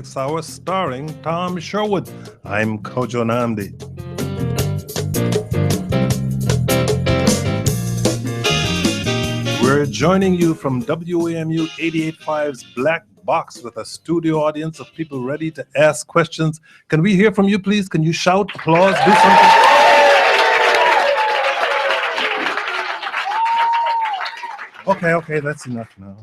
6 hours, starring Tom Sherwood. I'm Kojo Nandi. We're joining you from WAMU 88.5's Black Box with a studio audience of people ready to ask questions. Can we hear from you, please? Can you shout, applause, do something? Okay, that's enough now.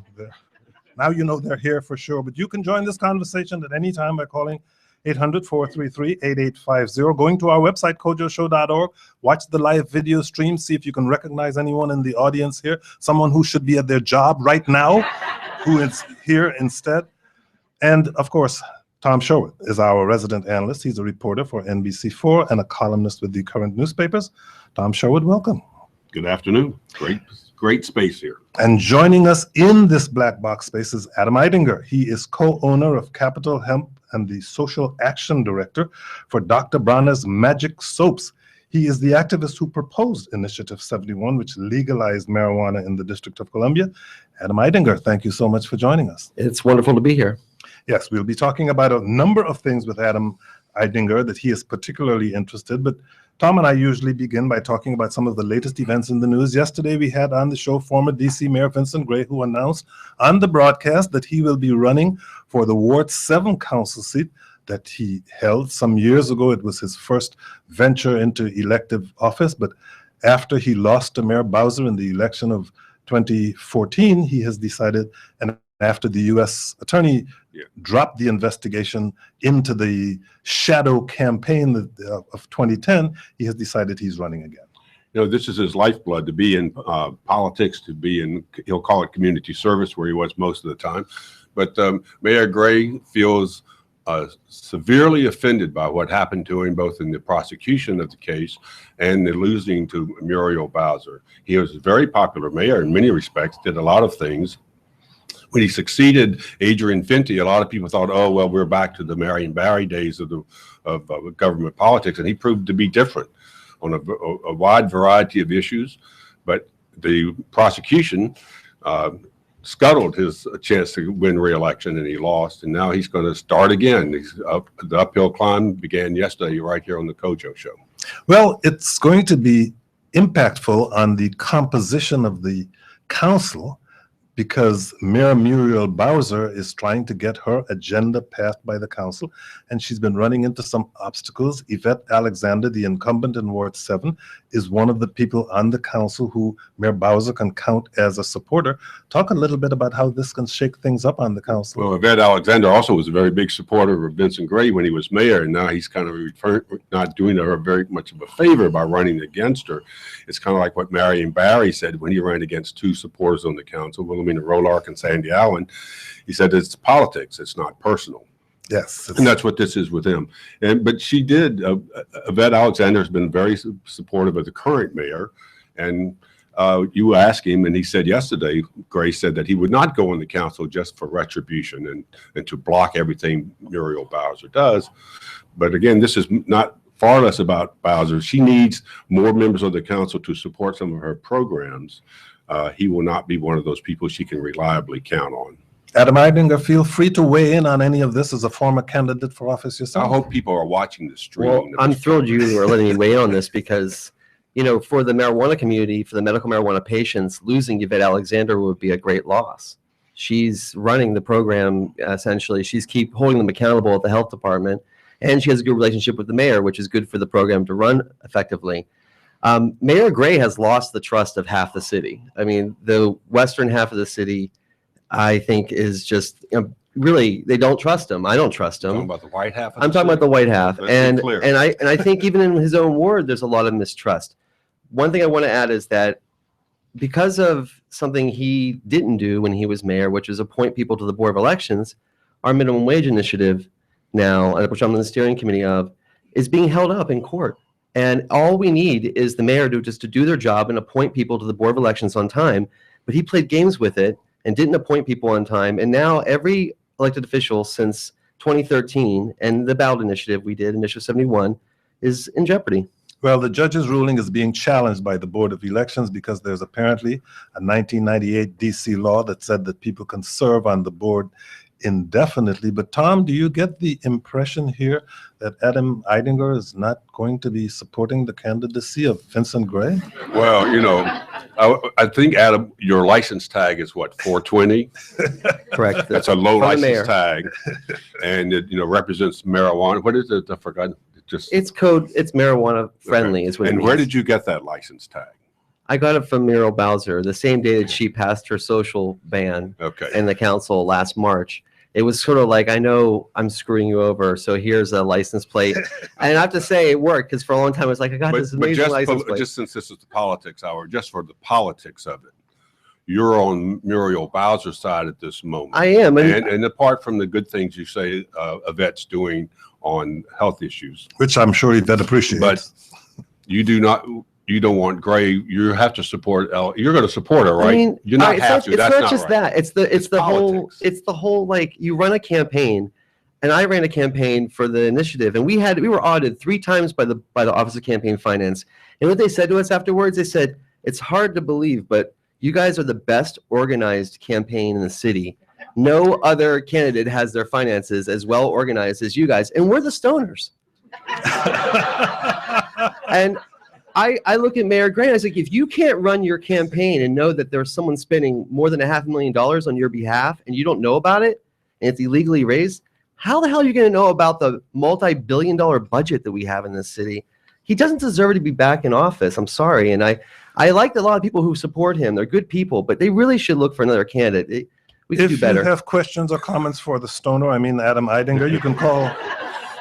Now you know they're here for sure, but you can join this conversation at any time by calling 800-433-8850, going to our website, kojoshow.org, watch the live video stream, see if you can recognize anyone in the audience here, someone who should be at their job right now, who is here instead. And of course, Tom Sherwood is our resident analyst. He's a reporter for NBC4 and a columnist with the current newspapers. Tom Sherwood, welcome. Good afternoon. Great space here. And joining us in this black box space is Adam Eidinger. He is co-owner of Capital Hemp and the social action director for Dr. Bronner's Magic Soaps. He is the activist who proposed Initiative 71, which legalized marijuana in the District of Columbia. Adam Eidinger, thank you so much for joining us. It's wonderful to be here. Yes, we'll be talking about a number of things with Adam Eidinger that he is particularly interested, but Tom and I usually begin by talking about some of the latest events in the news. Yesterday, we had on the show former D.C. Mayor Vincent Gray, who announced on the broadcast that he will be running for the Ward 7 council seat that he held some years ago. It was his first venture into elective office, but after he lost to Mayor Bowser in the election of 2014, he has decided, and after the U.S. attorney dropped the investigation into the shadow campaign of 2010, he has decided he's running again. You know, this is his lifeblood, to be in politics, to be in, he'll call it community service, where he was most of the time. But Mayor Gray feels severely offended by what happened to him, both in the prosecution of the case and the losing to Muriel Bowser. He was a very popular mayor in many respects, did a lot of things. When he succeeded Adrian Fenty, a lot of people thought, oh, well, we're back to the Marion Barry days of government politics, and he proved to be different on a wide variety of issues. But the prosecution scuttled his chance to win re-election, and he lost, and now he's going to start again. The uphill climb began yesterday right here on the Kojo Show. Well, it's going to be impactful on the composition of the council, because Mayor Muriel Bowser is trying to get her agenda passed by the council, and she's been running into some obstacles. Yvette Alexander, the incumbent in Ward 7, is one of the people on the council who Mayor Bowser can count as a supporter. Talk a little bit about how this can shake things up on the council. Well, Yvette Alexander also was a very big supporter of Vincent Gray when he was mayor, and now he's kind of not doing her very much of a favor by running against her. It's kind of like what Marion Barry said when he ran against two supporters on the council, Wilhelmina Rolark and Sandy Allen. He said it's politics, it's not personal. Yes. And that's what this is with him. But she did, Yvette Alexander has been very supportive of the current mayor. And you asked him, and he said yesterday, Gray said that he would not go on the council just for retribution and to block everything Muriel Bowser does. But again, this is not far less about Bowser. She needs more members of the council to support some of her programs. He will not be one of those people she can reliably count on. Adam Eidinger, feel free to weigh in on any of this as a former candidate for office yourself. I hope people are watching the stream. Well, I'm thrilled you are letting me weigh in on this, because, you know, for the marijuana community, for the medical marijuana patients, losing Yvette Alexander would be a great loss. She's running the program, essentially. She's holding them accountable at the health department, and she has a good relationship with the mayor, which is good for the program to run effectively. Mayor Gray has lost the trust of half the city. I mean, the western half of the city, I think, is just, you know, really, they don't trust him. I don't trust him. Talking about the white half. I'm talking about the white half, and I think even in his own ward, there's a lot of mistrust. One thing I want to add is that because of something he didn't do when he was mayor, which is appoint people to the Board of Elections, our minimum wage initiative now, which I'm on the steering committee of, is being held up in court. And all we need is the mayor to do their job and appoint people to the Board of Elections on time. But he played games with it and didn't appoint people on time. And now every elected official since 2013 and the ballot initiative we did, Initiative 71, is in jeopardy. Well, the judge's ruling is being challenged by the Board of Elections because there's apparently a 1998 DC law that said that people can serve on the board indefinitely. But Tom, do you get the impression here that Adam Eidinger is not going to be supporting the candidacy of Vincent Gray? Well, I think, Adam, your license tag is what, 420? Correct. That's a low From the mayor. license tag, and it represents marijuana. What is it? I forgot. It's marijuana friendly, is what it And means. where did you get that license tag? I got it from Muriel Bowser the same day that she passed her social ban Okay. in the council last March. It was sort of like, I know I'm screwing you over, so here's a license plate. And I have to say it worked, because for a long time I was like, I got this amazing license plate. Just since this is the politics hour, just for the politics of it, you're on Muriel Bowser's side at this moment. I am. And apart from the good things you say Yvette's doing on health issues, Which I'm sure Yvette appreciates. but you don't want Gray. You have to support You're going to support her, right? I mean, you're not have to. It's That's not just right. that. It's the whole like, you run a campaign, and I ran a campaign for the initiative, and we were audited 3 times by the Office of Campaign Finance. And what they said to us afterwards, they said, it's hard to believe, but you guys are the best organized campaign in the city. No other candidate has their finances as well organized as you guys, and we're the stoners. And I look at Mayor Gray, and I was like, if you can't run your campaign and know that there's someone spending more than $500,000 on your behalf, and you don't know about it, and it's illegally raised, how the hell are you going to know about the multi-billion-dollar budget that we have in this city? He doesn't deserve to be back in office. I'm sorry. And I like a lot of people who support him. They're good people, but they really should look for another candidate. We could do better. If you have questions or comments for the stoner, Adam Eidinger, you can call.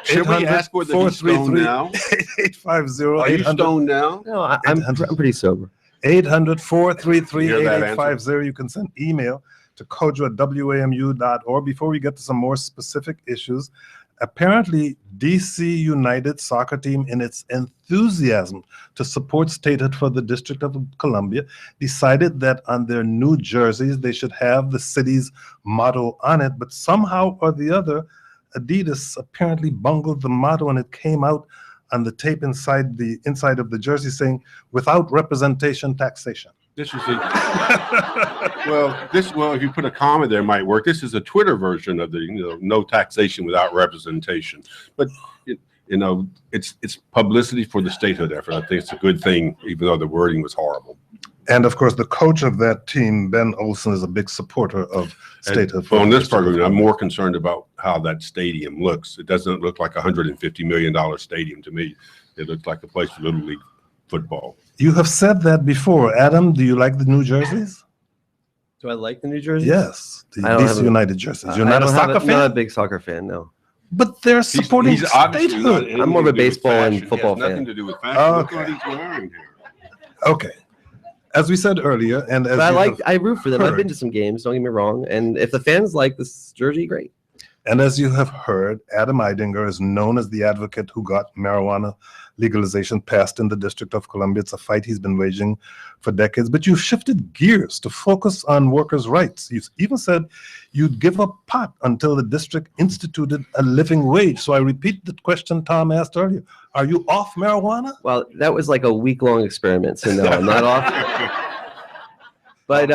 Should we ask whether he's stoned now? 850. Are you stoned now? No, I'm pretty sober. 800-433-8850. You can send email to kojo@wamu.org. Before we get to some more specific issues, apparently DC United soccer team, in its enthusiasm to support statehood for the District of Columbia, decided that on their new jerseys they should have the city's motto on it, but somehow or the other Adidas apparently bungled the motto, and it came out on the tape inside of the jersey saying, "Without representation, taxation." This is well, if you put a comma there, it might work. This is a Twitter version of the no taxation without representation. But it's publicity for the statehood effort. I think it's a good thing, even though the wording was horrible. And of course, the coach of that team, Ben Olsen, is a big supporter of statehood. On this program, I'm more concerned about how that stadium looks. It doesn't look like a $150 million stadium to me. It looks like a place for Little League football. You have said that before. Adam, do you like the new jerseys? Do I like the new jerseys? Yes, the DC United jerseys. You're not a soccer fan? I'm not a big soccer fan, no. But they're supporting statehood. I'm more of a baseball and football fan. Nothing to do with fashion. Look what he's wearing here. Okay. As we said earlier, and as I root for them. I've been to some games, don't get me wrong. And if the fans like this jersey, great. And as you have heard, Adam Eidinger is known as the advocate who got marijuana legalization passed in the District of Columbia. It's a fight he's been waging for decades. But you've shifted gears to focus on workers' rights. You've even said you'd give up pot until the district instituted a living wage. So I repeat the question Tom asked earlier. Are you off marijuana? Well, that was like a week-long experiment, so no, I'm not off. But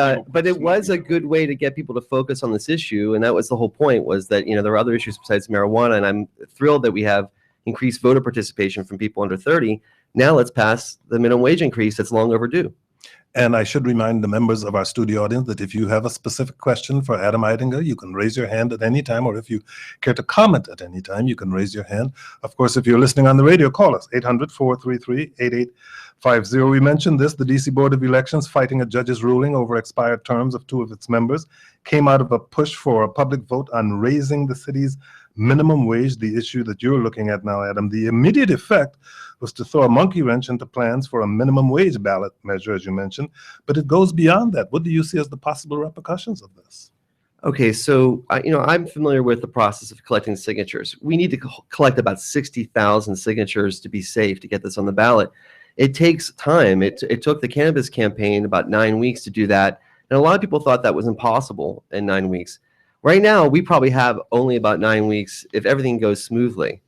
it was a good way to get people to focus on this issue, and that was the whole point, was that there are other issues besides marijuana, and I'm thrilled that we have increased voter participation from people under 30. Now let's pass the minimum wage increase that's long overdue. And I should remind the members of our studio audience that if you have a specific question for Adam Eidinger, you can raise your hand at any time, or if you care to comment at any time, you can raise your hand. Of course, if you're listening on the radio, call us, 800-433-8850. We mentioned this, the DC Board of Elections, fighting a judge's ruling over expired terms of 2 of its members, came out of a push for a public vote on raising the city's minimum wage, the issue that you're looking at now, Adam. The immediate effect was to throw a monkey wrench into plans for a minimum wage ballot measure, as you mentioned, but it goes beyond that. What do you see as the possible repercussions of this? Okay, so I'm familiar with the process of collecting signatures. We need to collect about 60,000 signatures to be safe to get this on the ballot. It takes time. It took the cannabis campaign about 9 weeks to do that, and a lot of people thought that was impossible in 9 weeks. Right now, we probably have only about 9 weeks if everything goes smoothly.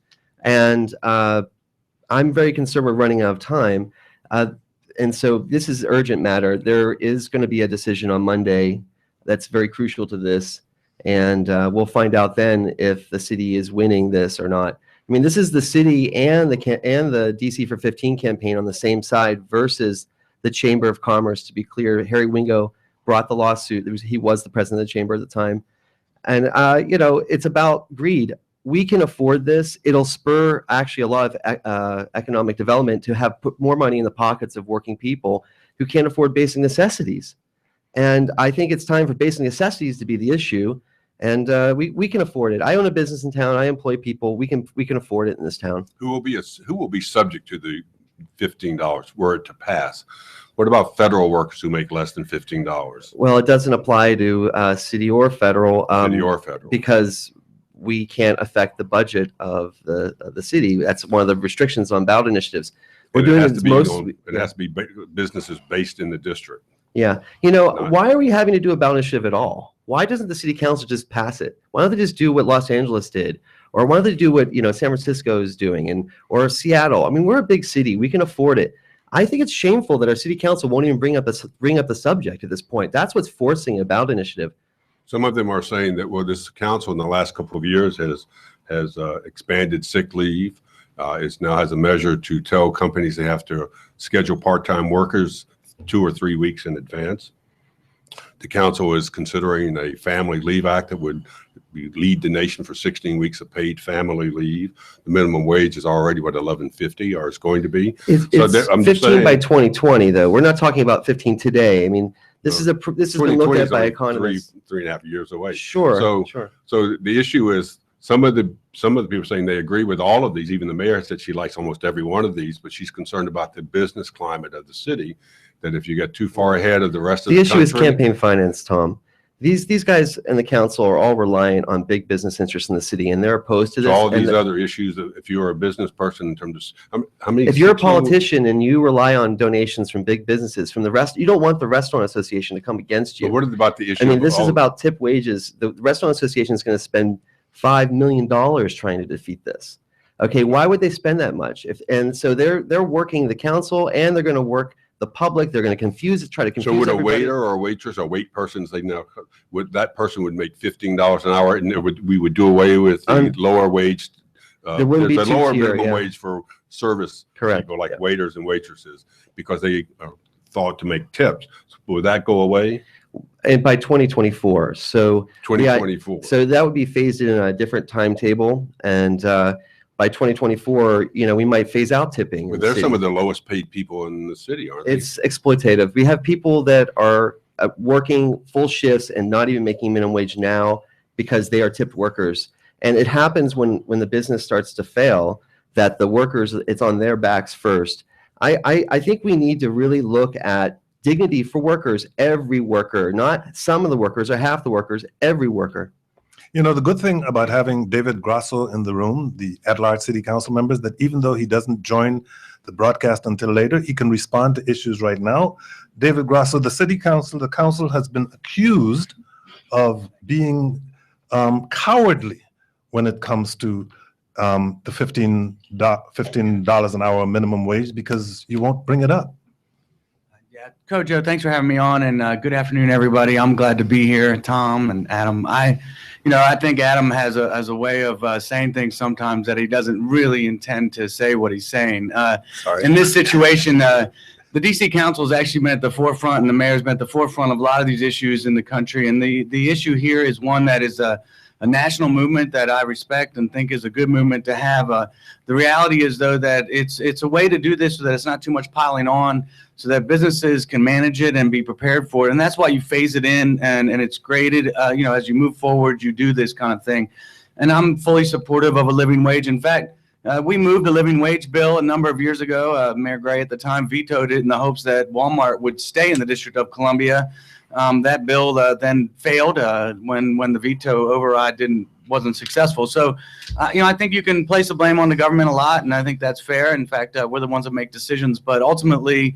And I'm very concerned we're running out of time. And so this is urgent matter. There is going to be a decision on Monday that's very crucial to this. And we'll find out then if the city is winning this or not. I mean, this is the city and the DC for 15 campaign on the same side versus the Chamber of Commerce. To be clear, Harry Wingo brought the lawsuit. He was the president of the chamber at the time. And, it's about greed. We can afford this. It'll spur actually a lot of economic development to have put more money in the pockets of working people who can't afford basic necessities. And I think it's time for basic necessities to be the issue. And we can afford it. I own a business in town. I employ people. We can afford it in this town. Who will be subject to the $15 were it to pass? What about federal workers who make less than $15? Well, it doesn't apply to city or federal. Because we can't affect the budget of the city. That's one of the restrictions on ballot initiatives. It has to be businesses based in the district. Yeah. Why are we having to do a ballot initiative at all? Why doesn't the city council just pass it? Why don't they just do what Los Angeles did? Or why don't they do what, San Francisco is doing or Seattle? I mean, we're a big city. We can afford it. I think it's shameful that our city council won't even bring up the subject at this point. That's what's forcing a ballot initiative. Some of them are saying that, well, this council in the last couple of years has expanded sick leave. It now has a measure to tell companies they have to schedule part-time workers 2 or 3 weeks in advance. The council is considering a family leave act that would lead the nation for 16 weeks of paid family leave. The minimum wage is already what, $11.50, or it's going to be. It's 15 by 2020, though. We're not talking about 15 today. I mean, this has been looked at by economists. 3.5 years away. Sure. So the issue is some of the people saying they agree with all of these. Even the mayor said she likes almost every one of these, but she's concerned about the business climate of the city. That if you get too far ahead of the rest of the country. The issue is campaign finance, Tom. These guys in the council are all reliant on big business interests in the city, and they're opposed to this. All these other issues, if you are a business person, in terms of how many. If you're a politician and you rely on donations from big businesses, from the rest, you don't want the restaurant association to come against you. But what about the issue? I mean, this is about tip wages. The restaurant association is going to spend $5 million trying to defeat this. Okay, why would they spend that much? And so they're working the council, and they're going to work the public. They're going to try to confuse. So would everybody. A waiter or a waitress or wait persons, that person would make $15 an hour, and we would do away with the lower wage. There wouldn't be the lower tier, minimum wage for service people like waiters and waitresses, because they are thought to make tips. So would that go away? And by 2024. So 2024. So that would be phased in a different timetable, and by 2024, we might phase out tipping. But they're some of the lowest paid people in the city, aren't they? It's exploitative. We have people that are working full shifts and not even making minimum wage now because they are tipped workers. And it happens when the business starts to fail that the workers, it's on their backs first. I think we need to really look at dignity for workers, every worker, not some of the workers or half the workers, every worker. The good thing about having David Grasso in the room, the at-large city council members, that even though he doesn't join the broadcast until later, he can respond to issues right now. David Grasso, the council has been accused of being cowardly when it comes to the $15 an hour minimum wage, because you won't bring it up. Yeah, Kojo, thanks for having me on, and good afternoon, everybody. I'm glad to be here, Tom and Adam. I think Adam has a way of saying things sometimes that he doesn't really intend to say what he's saying. Sorry. In this situation, the DC Council has actually been at the forefront, and the mayor's been at the forefront of a lot of these issues in the country. And the issue here is one that is a national movement that I respect and think is a good movement to have. The reality is, though, that it's a way to do this so that it's not too much piling on, so that businesses can manage it and be prepared for it. And that's why you phase it in, and it's graded. As you move forward, you do this kind of thing. And I'm fully supportive of a living wage. In fact, we moved a living wage bill a number of years ago. Mayor Gray at the time vetoed it in the hopes that Walmart would stay in the District of Columbia. That bill then failed when the veto override wasn't successful. So, I think you can place the blame on the government a lot, and I think that's fair. In fact, we're the ones that make decisions. But ultimately,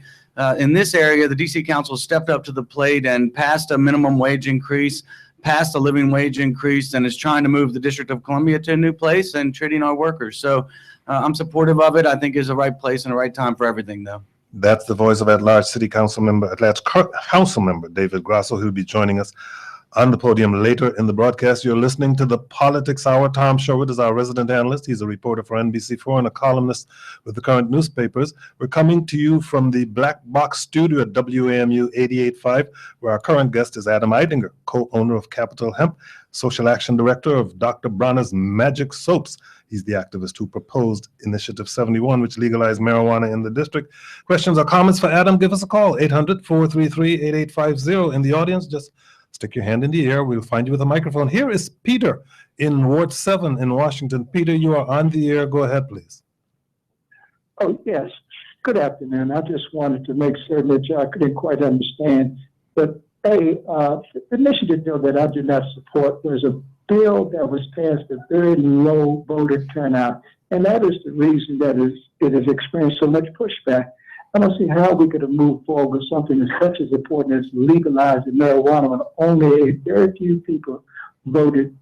in this area, the DC Council stepped up to the plate and passed a minimum wage increase, passed a living wage increase, and is trying to move the District of Columbia to a new place and treating our workers. So I'm supportive of it. I think it's the right place and the right time for everything, though. That's the voice of at-large city council member, David Grasso, who'll be joining us. on the podium later in the broadcast. You're listening to the Politics Hour. Tom Sherwood is our resident analyst. He's a reporter for NBC4 and a columnist with the current newspapers. We're coming to you from the Black Box Studio at WAMU 88.5, where our current guest is Adam Eidinger, co-owner of Capital Hemp, social action director of Dr. Bronner's Magic Soaps. He's the activist who proposed Initiative 71, which legalized marijuana in the district. Questions or comments for Adam? Give us a call, 800-433-8850. In the audience, just stick your hand in the air. We'll find you with a microphone. Here is Peter in Ward 7 in Washington. Peter, you are on the air. Go ahead, please. Oh, yes. Good afternoon. I just wanted to make certain that I couldn't quite understand. But, the initiative bill that I do not support was a bill that was passed at very low voter turnout, and that is the reason that it has experienced so much pushback. I don't see how we could have moved forward with something as such as important as legalizing marijuana when only a very few people voted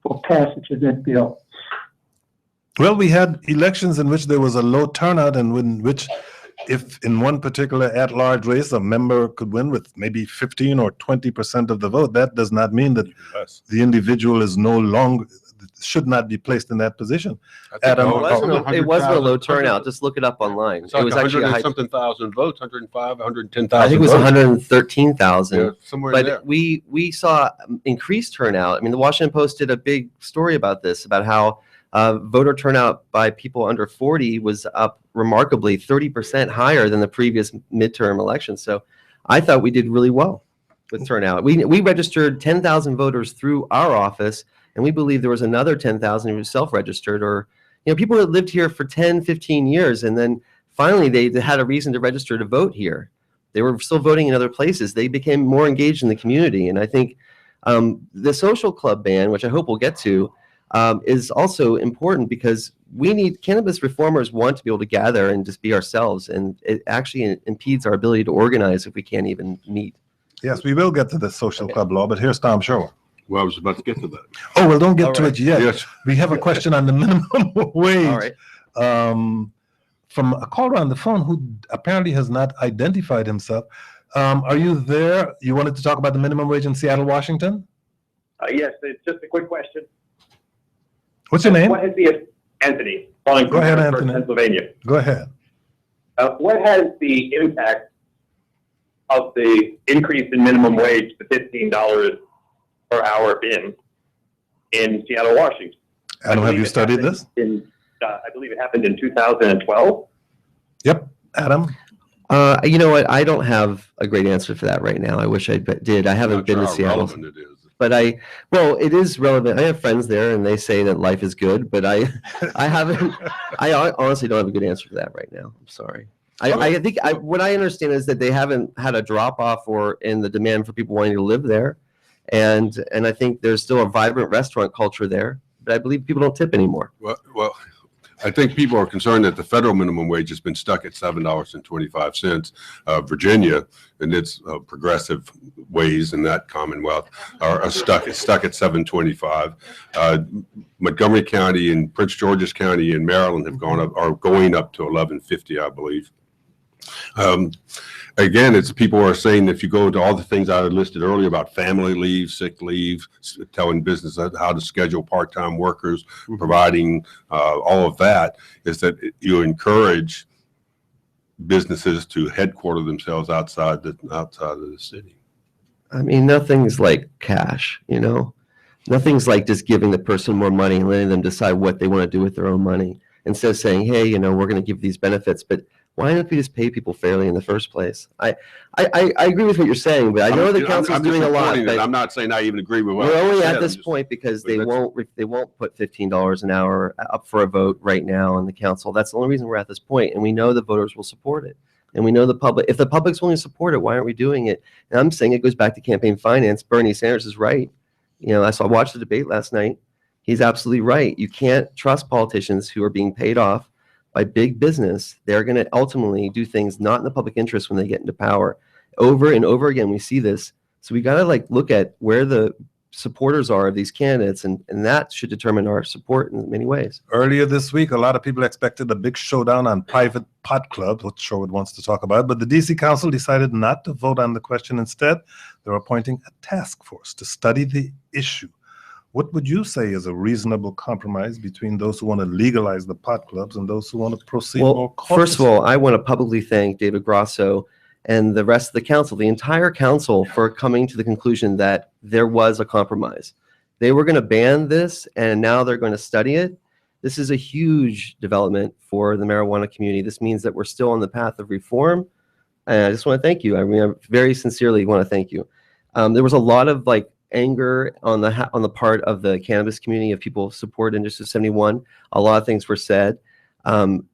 for passage of that bill. Well, we had elections in which there was a low turnout, and in which, if in one particular at-large race a member could win with maybe 15 or 20% of the vote, that does not mean that the individual is no longer, should not be placed in that position. Adam, it wasn't a low turnout. Just look it up online. It was actually a something thousand votes, 105, 110,000. I think it was 113,000. Yeah, somewhere but there. we saw increased turnout. I mean, the Washington Post did a big story about this, about how voter turnout by people under 40 was up remarkably 30% higher than the previous midterm election. So I thought we did really well with turnout. We registered 10,000 voters through our office, and we believe there was another 10,000 who self-registered, or people that lived here for 10, 15 years, and then finally they had a reason to register to vote here. They were still voting in other places. They became more engaged in the community. And I think the social club ban, which I hope we'll get to, is also important, because cannabis reformers want to be able to gather and just be ourselves, and it actually impedes our ability to organize if we can't even meet. Yes, we will get to the social club law, but here's Tom Sherwood. Well, I was about to get to that. Oh, well, don't get to it yet. Yes. We have a question on the minimum wage. All right. From a caller on the phone who apparently has not identified himself. Are you there? You wanted to talk about the minimum wage in Seattle, Washington? Yes, it's just a quick question. What's your name? What has the Anthony calling Go ahead, from Anthony. Pennsylvania? Go ahead. What has the impact of the increase in minimum wage to $15 per hour been in Seattle, Washington? Adam, have you studied this? I believe it happened in 2012. Yep. Adam? You know what? I don't have a great answer for that right now. I wish I did. I haven't been to Seattle. It is. But it is relevant. I have friends there, and they say that life is good, but I honestly don't have a good answer for that right now. I'm sorry. I think what I understand is that they haven't had a drop off in the demand for people wanting to live there, and I think there's still a vibrant restaurant culture there. But I believe people don't tip anymore. Well, I think people are concerned that the federal minimum wage has been stuck at $7.25. Virginia, and its progressive ways in that Commonwealth, are stuck at $7.25. Montgomery County and Prince George's County in Maryland are going up to $11.50, I believe. Again, it's people are saying, if you go to all the things I listed earlier about family leave, sick leave, telling business how to schedule part-time workers, providing all of that, is that you encourage businesses to headquarter themselves outside of the city. I mean, nothing's like cash, Nothing's like just giving the person more money and letting them decide what they want to do with their own money, instead of saying, hey, we're going to give these benefits, but why don't we just pay people fairly in the first place? I agree with what you're saying, but I know the council's doing a lot. But I'm not saying I even agree with what we're I only said. at this point because they won't put $15 an hour up for a vote right now in the council. That's the only reason we're at this point, and we know the voters will support it. And we know the public. If the public's willing to support it, why aren't we doing it? And I'm saying it goes back to campaign finance. Bernie Sanders is right. I watched the debate last night. He's absolutely right. You can't trust politicians who are being paid off by big business. They're going to ultimately do things not in the public interest when they get into power. Over and over again, we see this. So we got to look at where the supporters are of these candidates, and that should determine our support in many ways. Earlier this week, a lot of people expected a big showdown on private pot clubs, which Sherwood wants to talk about, but the DC Council decided not to vote on the question. Instead, they're appointing a task force to study the issue. What would you say is a reasonable compromise between those who want to legalize the pot clubs and those who want to proceed more cautiously? First of all, I want to publicly thank David Grosso and the rest of the council, the entire council, for coming to the conclusion that there was a compromise. They were going to ban this, and now they're going to study it. This is a huge development for the marijuana community. This means that we're still on the path of reform. And I just want to thank you. I mean, I very sincerely want to thank you. There was a lot of anger on the part of the cannabis community, of people who support District 71. A lot of things were said.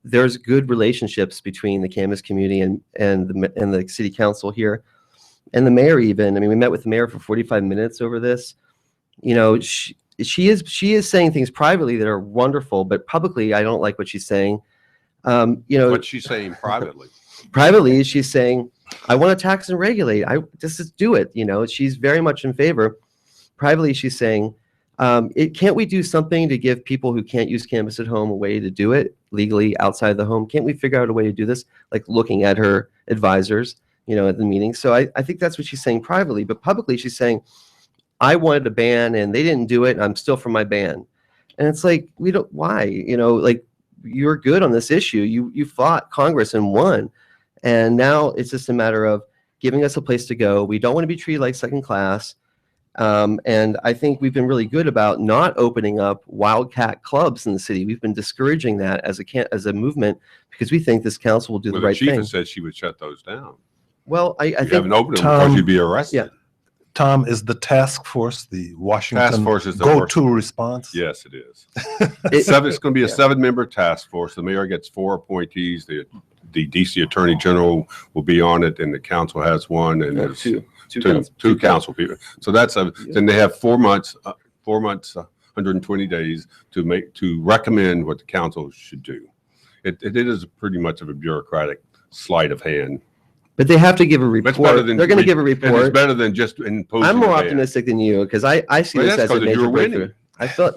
There's good relationships between the cannabis community and the city council here, and the mayor even. I mean, we met with the mayor for 45 minutes over this. You know, she is saying things privately that are wonderful, but publicly, I don't like what she's saying. You know, What's she saying privately? Privately, she's saying, I want to tax and regulate. Just do it. You know, she's very much in favor. Privately, she's saying, can't we do something to give people who can't use cannabis at home a way to do it legally outside the home? Can't we figure out a way to do this? Like looking at her advisors, you know, at the meeting. So I think that's what she's saying privately, but publicly she's saying, I wanted a ban and they didn't do it, and I'm still for my ban. And it's like, why? You know, like, you're good on this issue. You fought Congress and won. And now it's just a matter of giving us a place to go. We don't want to be treated like second class. And I think we've been really good about not opening up wildcat clubs in the city. We've been discouraging that as a movement, because we think this council will do the right thing. The chief has said she would shut those down. Well, I you think haven't opened them, of course you'd be arrested. Yeah. Tom, is the task force the Washington Task force is the go-to response? Yes, it is. It's going to be a 7-member task force. The mayor gets 4 appointees. The DC Attorney General will be on it, and the council has one, and there's two council people. So that's then they have 4 months, 120 days to recommend what the council should do. It is pretty much of a bureaucratic sleight of hand. But they have to give a report. They're going to give a report. And it's better than just imposing. I'm more optimistic than you, because I see this as a major breakthrough. I thought,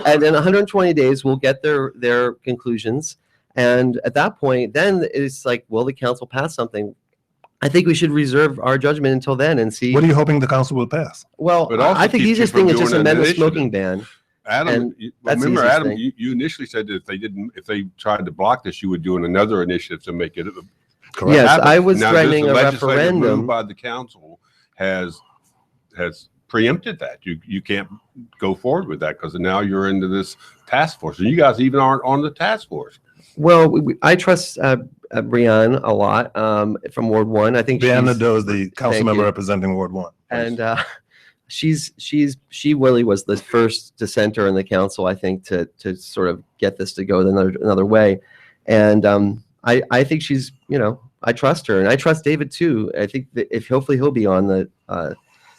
and in 120 days, we'll get their conclusions. And at that point, then it's like, will the council pass something? I think we should reserve our judgment until then and see. What are you hoping the council will pass? Well, I think the easiest thing is just amend the smoking ban. Adam, remember, Adam, you initially said that if they tried to block this, you would do another initiative to make it. Correct. Yes, I was threatening a referendum. By the council has preempted that. You can't go forward with that because now you're into this task force, and you guys even aren't on the task force. Well, I trust Brianne a lot from Ward 1. I think Brianne Nadeau is the council member representing Ward 1. And she really was the first dissenter in the council, I think, to sort of get this to go another way. And I think she's, I trust her, and I trust David too. I think that hopefully he'll be on the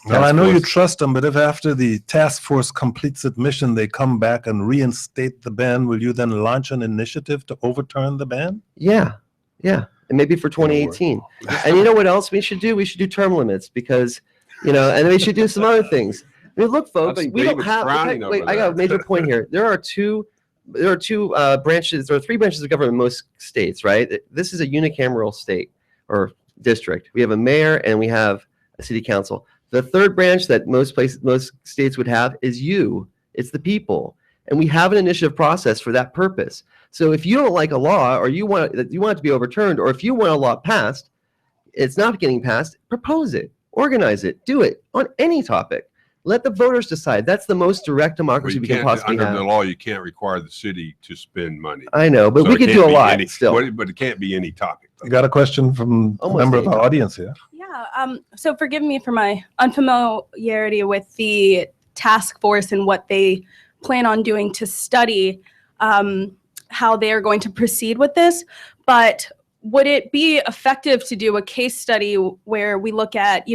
well, I know you trust him, but if after the task force completes its mission, they come back and reinstate the ban, will you then launch an initiative to overturn the ban? Yeah. And maybe for 2018. And you know what else we should do? We should do term limits, because, and we should do some other things. I mean, look, folks, we don't have. Wait, I got a major point here. There are two branches. There are 3 branches of government in most states, right? This is a unicameral state or district. We have a mayor and we have a city council. The third branch that most states would have is you. It's the people, and we have an initiative process for that purpose. So if you don't like a law, or you want it to be overturned, or if you want a law passed, it's not getting passed, propose it, organize it, do it on any topic. Let the voters decide. That's the most direct democracy we can possibly have. Under the law, you can't require the city to spend money. I know, but we could do a lot still. But it can't be any topic. You got a question from a member of our audience here. Yeah. So forgive me for my unfamiliarity with the task force and what they plan on doing to study how they are going to proceed with this. But would it be effective to do a case study where we look at,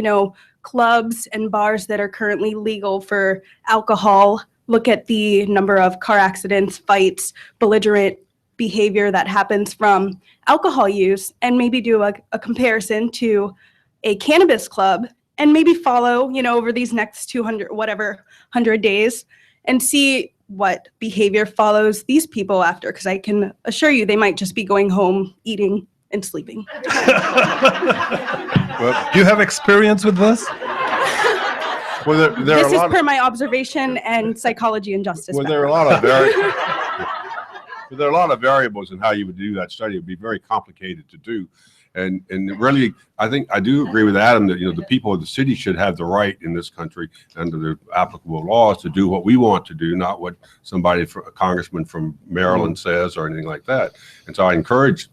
clubs and bars that are currently legal for alcohol, look at the number of car accidents, fights, belligerent behavior that happens from alcohol use, and maybe do a comparison to a cannabis club and maybe follow, over these next 100 days and see what behavior follows these people after. Because I can assure you they might just be going home, eating, and sleeping. Well, do you have experience with this? Well, This is per my observation and psychology and justice. well, there are a lot of there are a lot of variables in how you would do that study. It would be very complicated to do. And really, I think I do agree with Adam that, the people of the city should have the right in this country under the applicable laws to do what we want to do, not what a congressman from Maryland says or anything like that. And so I encourage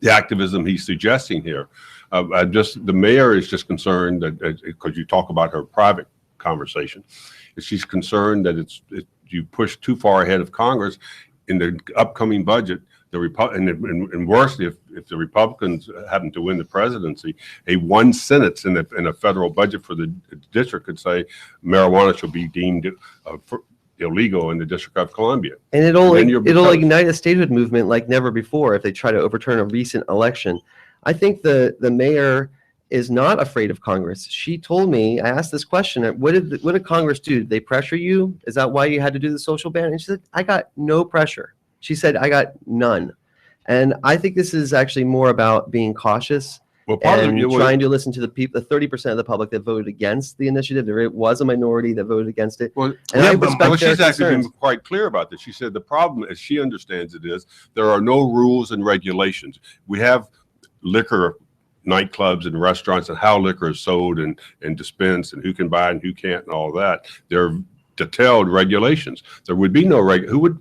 the activism he's suggesting here. The mayor is just concerned that, because you talk about her private conversation, she's concerned that you push too far ahead of Congress in the upcoming budget. And worse, if the Republicans happen to win the presidency, a one sentence in a federal budget for the district could say marijuana shall be deemed illegal in the District of Columbia. And it'll ignite a statehood movement like never before if they try to overturn a recent election. I think the mayor is not afraid of Congress. She told me, I asked this question, what did Congress do? Did they pressure you? Is that why you had to do the social ban? And she said, I got no pressure. She said, I got none. And I think this is actually more about being cautious and trying to listen to the people, the 30% of the public that voted against the initiative. There was a minority that voted against it. Well, and I respect she's their actually concerns. been quite clear about this. She said the problem, as she understands it, is there are no rules and regulations. We have liquor nightclubs and restaurants and how liquor is sold and dispensed and who can buy and who can't and all that. There are detailed regulations. There would be no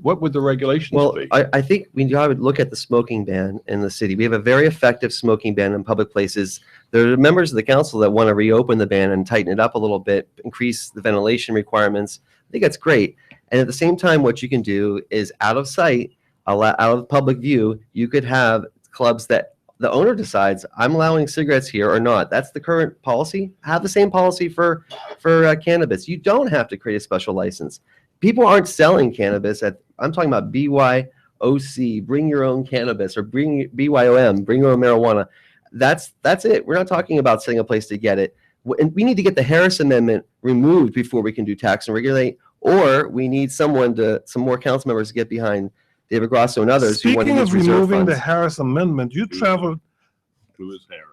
what would the regulations be? I think we would look at the smoking ban in the city. We have a very effective smoking ban in public places. There are members of the council that want to reopen the ban and tighten it up a little bit, increase the ventilation requirements. I think that's great. And at the same time, what you can do is out of sight, out of public view, you could have clubs that the owner decides, I'm allowing cigarettes here or not. That's the current policy. Have the same policy for cannabis. You don't have to create a special license. People aren't selling cannabis. I'm talking about BYOC, bring your own cannabis, or BYOM, bring your own marijuana. That's it. We're not talking about setting a place to get it. And we need to get the Harris Amendment removed before we can do tax and regulate, or we need some more council members to get behind David Grosso and others. Speaking of removing the Harris Amendment, you traveled. Who is Harris?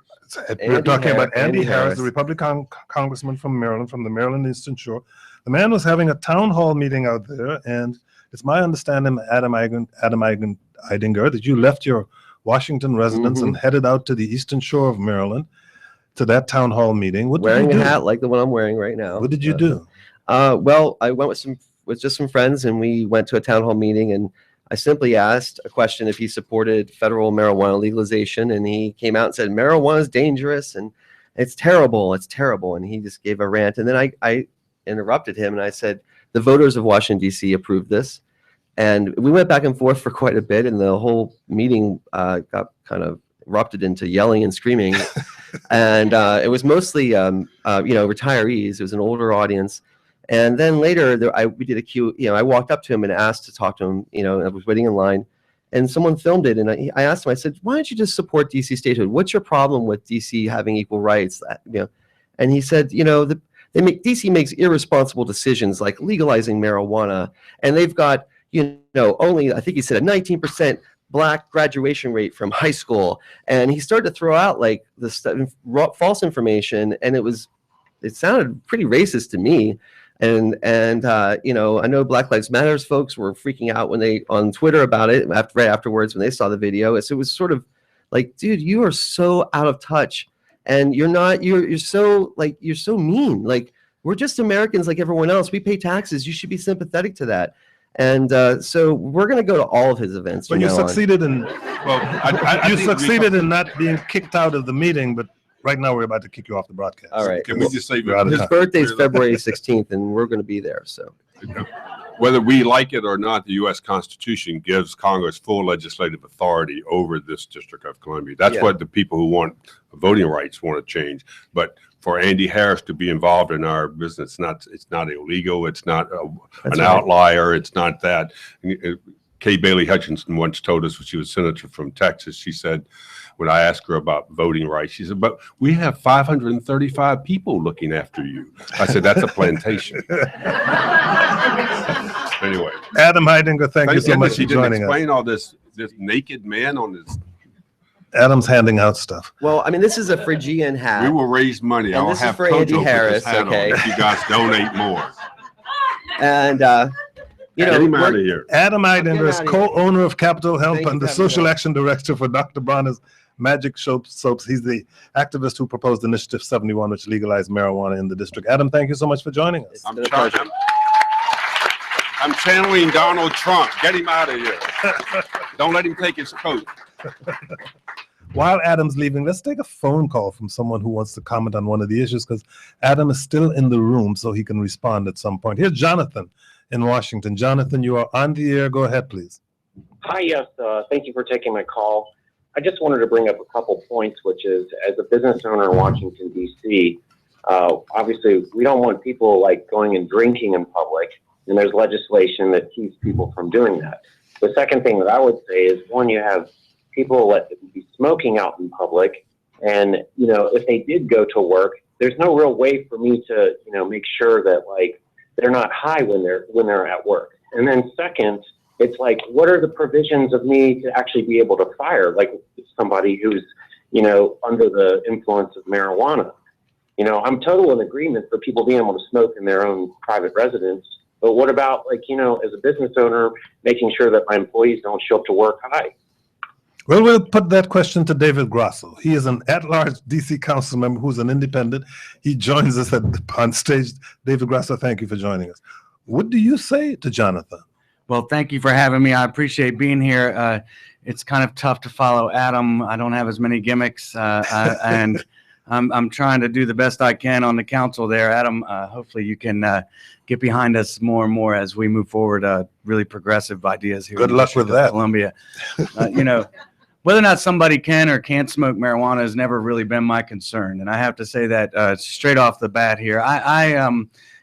We're talking about Andy Harris, the Republican congressman from Maryland, from the Maryland Eastern Shore. The man was having a town hall meeting out there, and it's my understanding, Adam Eidinger, that you left your Washington residence and headed out to the Eastern Shore of Maryland to that town hall meeting. What wearing did you do? A hat like the one I'm wearing right now. What did you do? Well, I went with just some friends, and we went to a town hall meeting, and I simply asked a question if he supported federal marijuana legalization, and he came out and said, marijuana is dangerous, and it's terrible, and he just gave a rant. And then I interrupted him, and I said, the voters of Washington, D.C. approved this. And we went back and forth for quite a bit, and the whole meeting got kind of erupted into yelling and screaming. And it was mostly, retirees. It was an older audience. And then later, we did a Q. I walked up to him and asked to talk to him. I was waiting in line, and someone filmed it. And I asked him. I said, "Why don't you just support DC statehood? What's your problem with DC having equal rights?" And he said, DC makes irresponsible decisions like legalizing marijuana, and they've got only, I think he said, a 19% Black graduation rate from high school. And he started to throw out like this false information, and it sounded pretty racist to me. And I know Black Lives Matters folks were freaking out when they on Twitter about it right afterwards when they saw the video. So it was sort of like, dude, you are so out of touch, and you're so mean. Like, we're just Americans like everyone else. We pay taxes. You should be sympathetic to that. And so we're going to go to all of his events. But you succeeded in not being kicked out of the meeting, but right now we're about to kick you off the broadcast. All right. Can we just say his birthday is February 16th, and we're going to be there. So whether we like it or not, the U.S. Constitution gives Congress full legislative authority over this District of Columbia. That's what the people who want voting rights want to change. But for Andy Harris to be involved in our business, it's not illegal. It's not an outlier. It's not that. Kay Bailey Hutchinson once told us when she was senator from Texas, she said, when I asked her about voting rights, she said, but we have 535 people looking after you. I said, that's a plantation. Anyway. Adam Heidinger, thank you so much for joining us. Explain all this naked man on this. Adam's handing out stuff. Well, I mean, this is a Phrygian hat. We will raise money. And I'll this is have for Kojo Andy put this Harris, hat okay? on if you guys donate more. And, you know, Get him out of here. Adam Heidinger is co-owner of Capitol Health Thank and you, the social Capitol. action director for Dr. Bronner's Magic Soaps. He's the activist who proposed Initiative 71, which legalized marijuana in the district. Adam, thank you so much for joining us. I'm channeling Donald Trump. Get him out of here. Don't let him take his coat. While Adam's leaving, let's take a phone call from someone who wants to comment on one of the issues, because Adam is still in the room, so he can respond at some point. Here's Jonathan in Washington. Jonathan, you are on the air. Go ahead, please. Hi, yes. Thank you for taking my call. I just wanted to bring up a couple points, which is, as a business owner in Washington, D.C., obviously we don't want people like going and drinking in public, and there's legislation that keeps people from doing that. The second thing that I would say is, one, you have people that be smoking out in public, and, you know, if they did go to work, there's no real way for me to, you know, make sure that, like, they're not high when they're at work. And then second, it's like, what are the provisions of me to actually be able to fire, like, somebody who's, you know, under the influence of marijuana? You know, I'm totally in agreement for people being able to smoke in their own private residence. But what about, like, you know, as a business owner, making sure that my employees don't show up to work high? Well, we'll put that question to David Grasso. He is an at-large D.C. council member who's an independent. He joins us on stage. David Grasso, thank you for joining us. What do you say to Jonathan? Well, thank you for having me. I appreciate being here. It's kind of tough to follow Adam. I don't have as many gimmicks, and I'm trying to do the best I can on the council there. Adam, hopefully you can get behind us more and more as we move forward, really progressive ideas here. Good luck with that. Columbia. You know, whether or not somebody can or can't smoke marijuana has never really been my concern. And I have to say that straight off the bat here. I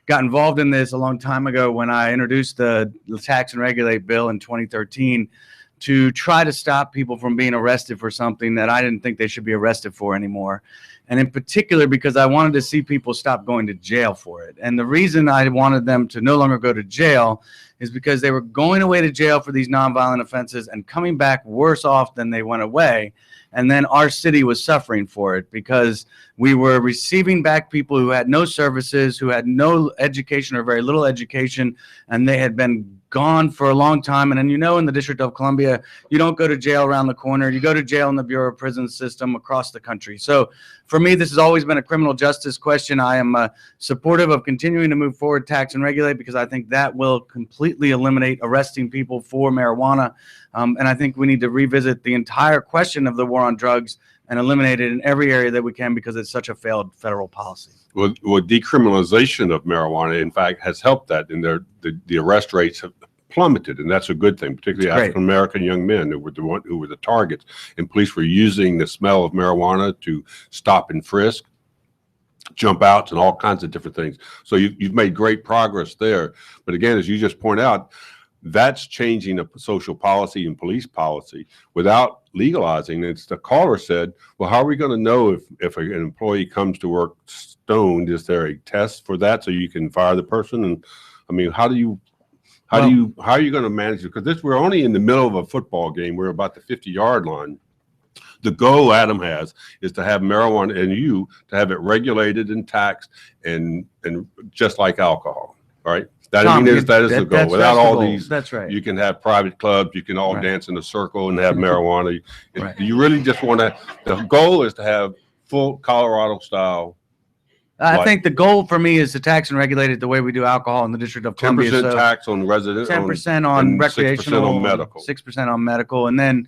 got involved in this a long time ago when I introduced the Tax and Regulate bill in 2013 to try to stop people from being arrested for something that I didn't think they should be arrested for anymore. And in particular, because I wanted to see people stop going to jail for it. And the reason I wanted them to no longer go to jail is because they were going away to jail for these nonviolent offenses and coming back worse off than they went away. And then our city was suffering for it because we were receiving back people who had no services, who had no education or very little education, and they had been gone for a long time. And then, you know, in the District of Columbia, you don't go to jail around the corner. You go to jail in the Bureau of Prisons system across the country. So for me, this has always been a criminal justice question. I am supportive of continuing to move forward Tax and Regulate because I think that will completely eliminate arresting people for marijuana. And I think we need to revisit the entire question of the war on drugs and eliminate it in every area that we can because it's such a failed federal policy. Well, decriminalization of marijuana, in fact, has helped that, and the arrest rates have plummeted, and that's a good thing, particularly African American young men who were the targets, and police were using the smell of marijuana to stop and frisk, jump outs, and all kinds of different things. So you've made great progress there. But again, as you just point out, that's changing a social policy and police policy without legalizing. It's the caller said, well, how are we going to know if an employee comes to work stoned? Is there a test for that so you can fire the person? And I mean, how are you going to manage it? Because we're only in the middle of a football game. We're about the 50-yard line. The goal Adam has is to have marijuana and to have it regulated and taxed and just like alcohol, right? That is the goal. Without all these, that's right. You can have private clubs. You can all dance in a circle and have marijuana. You really just want to. The goal is to have full Colorado style. I think the goal for me is to tax and regulate it the way we do alcohol in the District of Columbia. 10% tax on residents, 10% on recreational, 6% on medical, 6% on medical, and then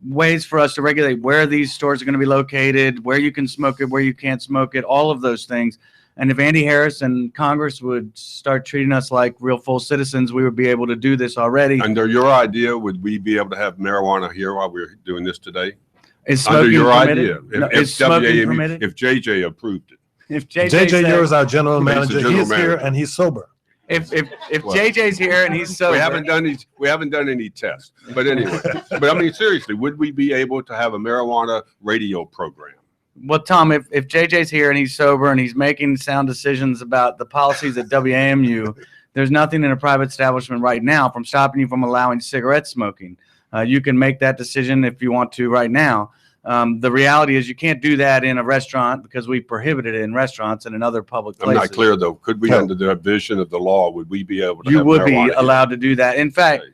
ways for us to regulate where these stores are going to be located, where you can smoke it, where you can't smoke it, all of those things. And if Andy Harris and Congress would start treating us like real full citizens, we would be able to do this already. Under your idea, would we be able to have marijuana here while we're doing this today? Is smoking under your permitted? idea, Is smoking permitted? If JJ approved it. If JJ Ure is our general manager. He is here and he's sober. If JJ's here and he's sober, we haven't done any tests. But anyway, but I mean seriously, would we be able to have a marijuana radio program? Well, Tom, if JJ's here and he's sober and he's making sound decisions about the policies at WAMU, there's nothing in a private establishment right now from stopping you from allowing cigarette smoking. You can make that decision if you want to right now. The reality is you can't do that in a restaurant because we prohibited it in restaurants and in other public places. I'm not clear though. Could we, under the vision of the law, would we be able to? You have would be marijuana allowed to do that. In fact,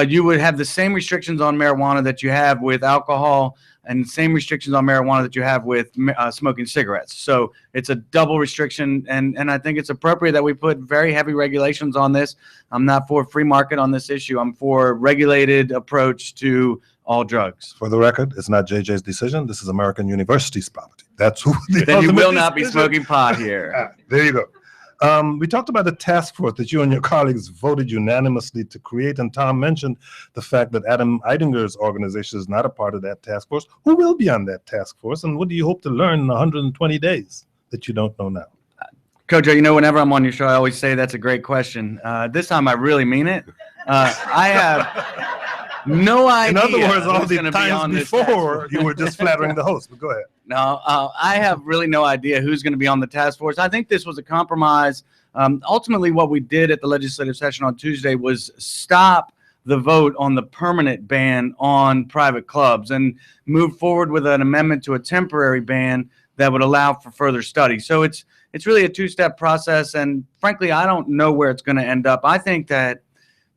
you would have the same restrictions on marijuana that you have with alcohol, and the same restrictions on marijuana that you have with smoking cigarettes. So it's a double restriction, and I think it's appropriate that we put very heavy regulations on this. I'm not for free market on this issue. I'm for regulated approach to all drugs. For the record, it's not JJ's decision. This is American University's property. That's who. Then you will not be smoking pot here. There you go. We talked about the task force that you and your colleagues voted unanimously to create, and Tom mentioned the fact that Adam Eidinger's organization is not a part of that task force. Who will be on that task force, and what do you hope to learn in 120 days that you don't know now? Kojo, you know, whenever I'm on your show, I always say that's a great question. This time I really mean it. I have no idea. In other words, all the times before, you were just flattering the host, but go ahead. No, I have really no idea who's going to be on the task force. I think this was a compromise. Ultimately, what we did at the legislative session on Tuesday was stop the vote on the permanent ban on private clubs and move forward with an amendment to a temporary ban that would allow for further study. So it's really a two-step process, and frankly, I don't know where it's going to end up. I think that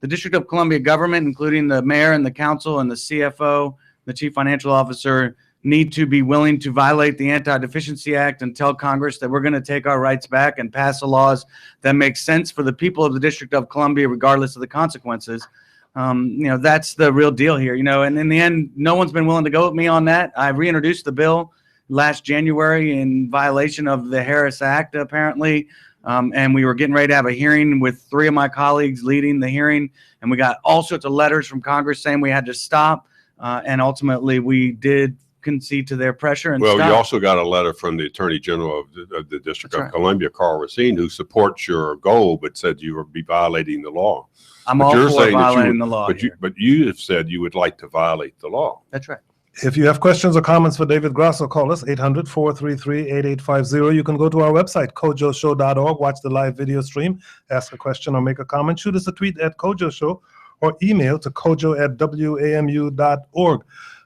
the District of Columbia government, including the mayor and the council and the CFO, the chief financial officer, need to be willing to violate the Anti-Deficiency Act and tell Congress that we're going to take our rights back and pass the laws that make sense for the people of the District of Columbia, regardless of the consequences. You know, that's the real deal here, you know, and in the end, no one's been willing to go with me on that. I reintroduced the bill last January in violation of the Harris Act, apparently. And we were getting ready to have a hearing with 3 of my colleagues leading the hearing. And we got all sorts of letters from Congress saying we had to stop. And ultimately, we did concede to their pressure. And well, stop. You also got a letter from the Attorney General of the District of Columbia, Carl Racine, who supports your goal, but said you would be violating the law. I'm all for violating the law. But you have said you would like to violate the law. That's right. If you have questions or comments for David Grosso, call us 800-433-8850. You can go to our website, kojoshow.org, watch the live video stream, ask a question or make a comment, shoot us a tweet at Kojo Show, or email to kojo@wamu.org.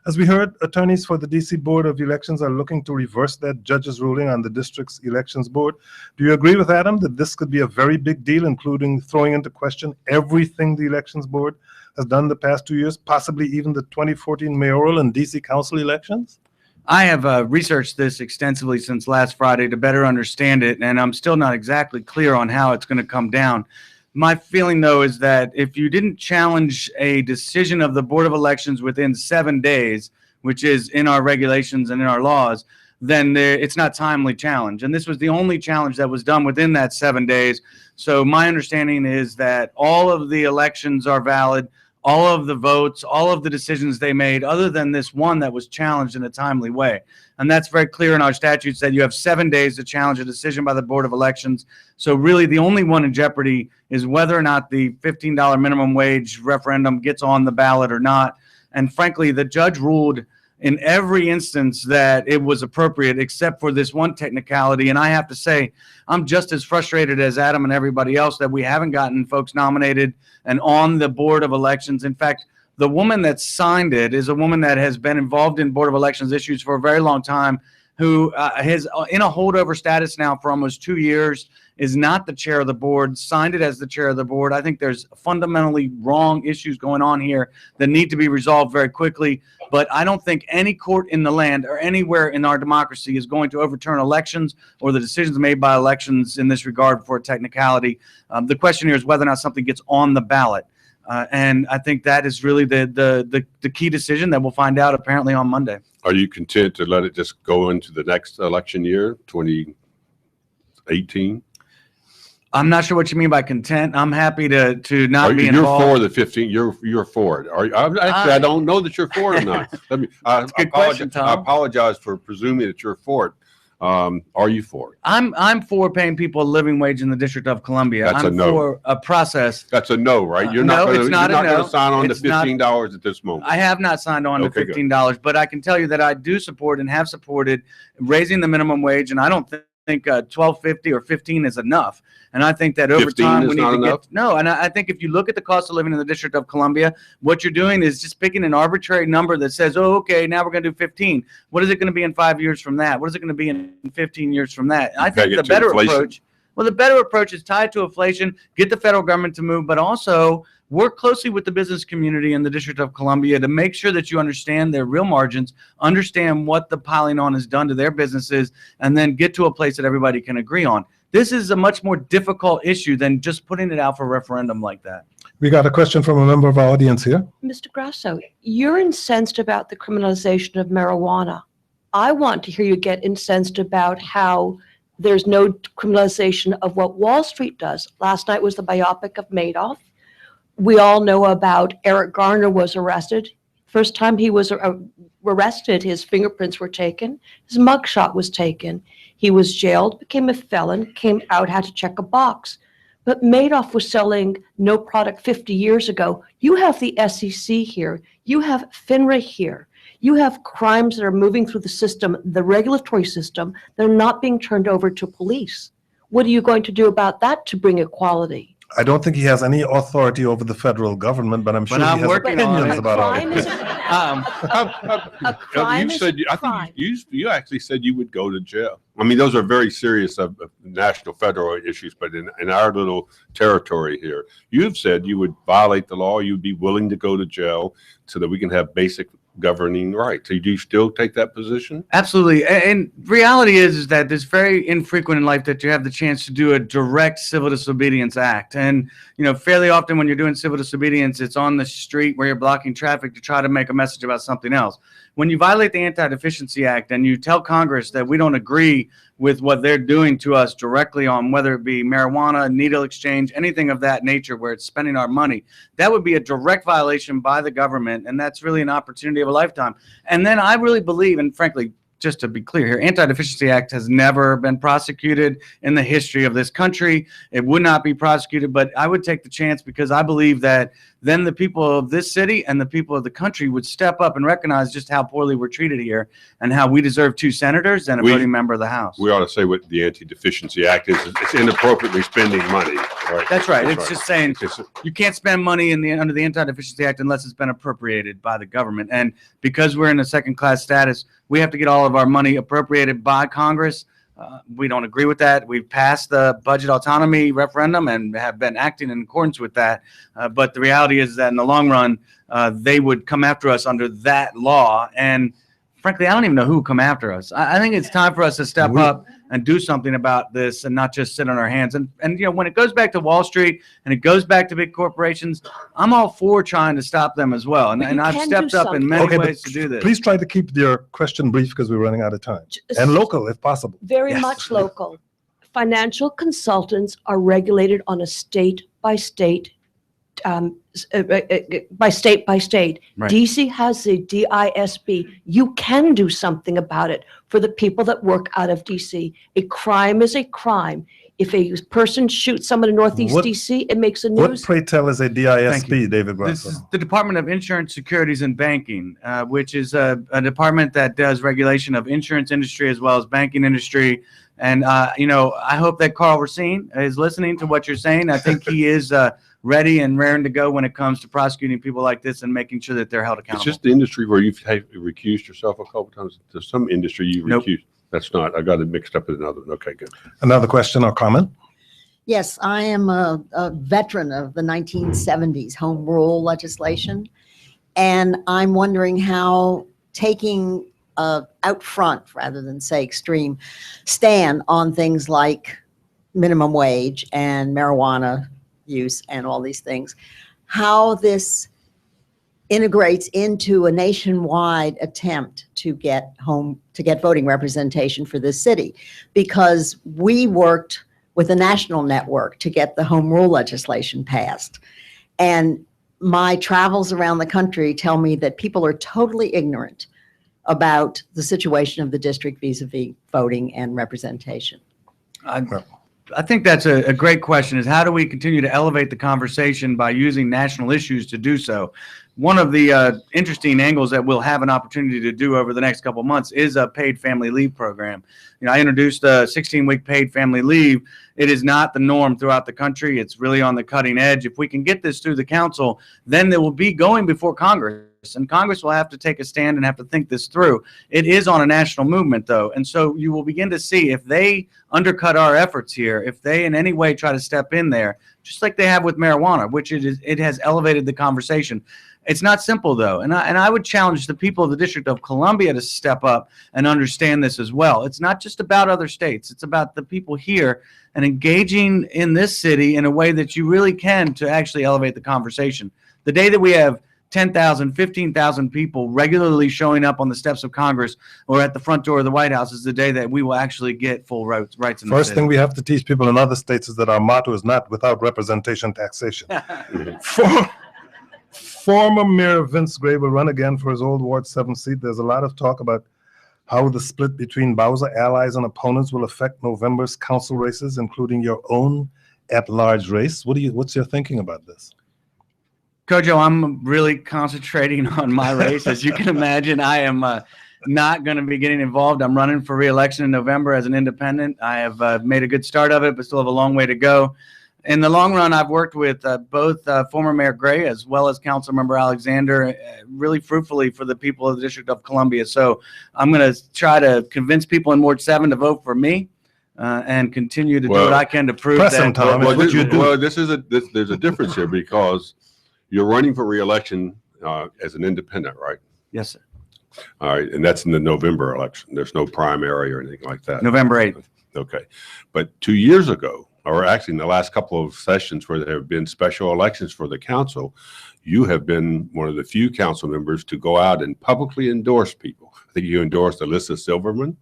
As we heard, attorneys for the D.C. Board of Elections are looking to reverse that judge's ruling on the district's elections board. Do you agree with Adam that this could be a very big deal, including throwing into question everything the elections board has done the past 2 years, possibly even the 2014 mayoral and D.C. council elections? I have researched this extensively since last Friday to better understand it, and I'm still not exactly clear on how it's going to come down. My feeling, though, is that if you didn't challenge a decision of the Board of Elections within 7 days, which is in our regulations and in our laws, then it's not timely challenge. And this was the only challenge that was done within that 7 days. So my understanding is that all of the elections are valid, all of the votes, all of the decisions they made, other than this one that was challenged in a timely way. And that's very clear in our statutes that you have 7 days to challenge a decision by the Board of Elections. So really the only one in jeopardy is whether or not the $15 minimum wage referendum gets on the ballot or not. And frankly, the judge ruled in every instance that it was appropriate, except for this one technicality. And I have to say, I'm just as frustrated as Adam and everybody else that we haven't gotten folks nominated and on the Board of Elections. In fact, the woman that signed it is a woman that has been involved in Board of Elections issues for a very long time, who is in a holdover status now for almost 2 years, is not the chair of the board, signed it as the chair of the board. I think there's fundamentally wrong issues going on here that need to be resolved very quickly. But I don't think any court in the land or anywhere in our democracy is going to overturn elections or the decisions made by elections in this regard for a technicality. The question here is whether or not something gets on the ballot. And I think that is really the key decision that we'll find out apparently on Monday. Are you content to let it just go into the next election year, 2018? I'm not sure what you mean by content. I'm happy to not be You're involved. for the 15. You're for it. I don't know that you're for it or not. I Good question, Tom. I apologize for presuming that you're for it. Are you for it? I'm for paying people a living wage in the District of Columbia. That's a I'm no. for a process. That's a no, right? You're No, not it's not a going no. to sign on to It's not- $15 at this moment. I have not signed on to Okay, good. $15, but I can tell you that I do support and have supported raising the minimum wage, and I don't think $12.50 or $15 is enough. And I think that over 15 time is we need not to enough? get no. And I think if you look at the cost of living in the District of Columbia, what you're doing is just picking an arbitrary number that says, oh, okay, now we're going to do 15. What is it going to be in 5 years from that? What is it going to be in 15 years from that? I think the better approach. Well, the better approach is tied to inflation, get the federal government to move, but also work closely with the business community in the District of Columbia to make sure that you understand their real margins, understand what the piling on has done to their businesses, and then get to a place that everybody can agree on. This is a much more difficult issue than just putting it out for referendum like that. We got a question from a member of our audience here. Mr. Grasso, you're incensed about the criminalization of marijuana. I want to hear you get incensed about how there's no criminalization of what Wall Street does. Last night was the biopic of Madoff. We all know about Eric Garner was arrested. First time he was arrested, his fingerprints were taken. His mugshot was taken. He was jailed, became a felon, came out, had to check a box. But Madoff was selling no product 50 years ago. You have the SEC here. You have FINRA here. You have crimes that are moving through the system, the regulatory system, that are not being turned over to police. What are you going to do about that to bring equality? I don't think he has any authority over the federal government, but I'm sure he has opinions about all of it. A crime is a crime. You actually said you would go to jail. I mean, those are very serious national federal issues, but in our little territory here, you've said you would violate the law. You'd be willing to go to jail so that we can have basic governing rights. So do you still take that position? Absolutely. And reality is that it's very infrequent in life that you have the chance to do a direct civil disobedience act. And, fairly often when you're doing civil disobedience, it's on the street where you're blocking traffic to try to make a message about something else. When you violate the Anti-Deficiency Act and you tell Congress that we don't agree with what they're doing to us directly on whether it be marijuana, needle exchange, anything of that nature where it's spending our money, that would be a direct violation by the government, and that's really an opportunity of a lifetime. And then I really believe, and frankly, just to be clear here, Anti-Deficiency Act has never been prosecuted in the history of this country. It would not be prosecuted, but I would take the chance because I believe that then the people of this city and the people of the country would step up and recognize just how poorly we're treated here and how we deserve 2 senators and a voting member of the House. We ought to say what the Anti-Deficiency Act is. It's inappropriately spending money. Right? That's right. It's just saying you can't spend money under the Anti-Deficiency Act unless it's been appropriated by the government. And because we're in a second-class status, we have to get all of our money appropriated by Congress. We don't agree with that. We've passed the budget autonomy referendum and have been acting in accordance with that. But the reality is that in the long run, they would come after us under that law. And frankly, I don't even know who will come after us. I think it's time for us to step up and do something about this and not just sit on our hands. And when it goes back to Wall Street and it goes back to big corporations, I'm all for trying to stop them as well. And I've stepped up in many ways to do this. Please try to keep your question brief because we're running out of time. And local, if possible. Very much local. Financial consultants are regulated on a state by state by state. Right. DC has the DISB. You can do something about it for the people that work out of DC. A crime is a crime. If a person shoots someone in Northeast DC, it makes the news. What, pray tell, is a DISB, David Grasso? This is the Department of Insurance, Securities, and Banking, which is a department that does regulation of insurance industry as well as banking industry. And, I hope that Carl Racine is listening to what you're saying. I think he is ready and raring to go when it comes to prosecuting people like this and making sure that they're held accountable. It's just the industry where you've recused yourself a couple times. There's some industry you've recused. That's not. I got it mixed up with another. Okay, good. Another question or comment? Yes, I am a veteran of the 1970s home rule legislation, and I'm wondering how taking out front, rather than say extreme, stand on things like minimum wage and marijuana use and all these things, how this integrates into a nationwide attempt to get voting representation for this city, because we worked with a national network to get the home rule legislation passed. And my travels around the country tell me that people are totally ignorant about the situation of the district vis-a-vis voting and representation? I think that's a great question, is how do we continue to elevate the conversation by using national issues to do so? One of the interesting angles that we'll have an opportunity to do over the next couple of months is a paid family leave program. You know, I introduced a 16-week paid family leave. It is not the norm throughout the country. It's really on the cutting edge. If we can get this through the council, then it will be going before Congress, and Congress will have to take a stand and have to think this through. It is on a national movement, though, and so you will begin to see if they undercut our efforts here, if they in any way try to step in there, just like they have with marijuana, which it has elevated the conversation. It's not simple, though, and I would challenge the people of the District of Columbia to step up and understand this as well. It's not just about other states. It's about the people here and engaging in this city in a way that you really can to actually elevate the conversation. The day that we have 10,000, 15,000 people regularly showing up on the steps of Congress or at the front door of the White House is the day that we will actually get full rights in the First city. thing we have to teach people in other states is that our motto is not without representation, taxation. Former Mayor Vince Gray will run again for his old Ward 7 seat. There's a lot of talk about how the split between Bowser allies and opponents will affect November's council races, including your own at-large race. What's your thinking about this? Kojo, I'm really concentrating on my race. As you can imagine, I am not going to be getting involved. I'm running for re-election in November as an independent. I have made a good start of it, but still have a long way to go. In the long run, I've worked with both former Mayor Gray as well as Councilmember Alexander really fruitfully for the people of the District of Columbia. So I'm going to try to convince people in Ward 7 to vote for me and continue to do what I can to prove that. There's a difference here because you're running for re-election as an independent, right? Yes, sir. All right, and that's in the November election. There's no primary or anything like that. November 8th. Okay, but 2 years ago, or actually in the last couple of sessions where there have been special elections for the council, you have been one of the few council members to go out and publicly endorse people. I think you endorsed Alyssa Silverman.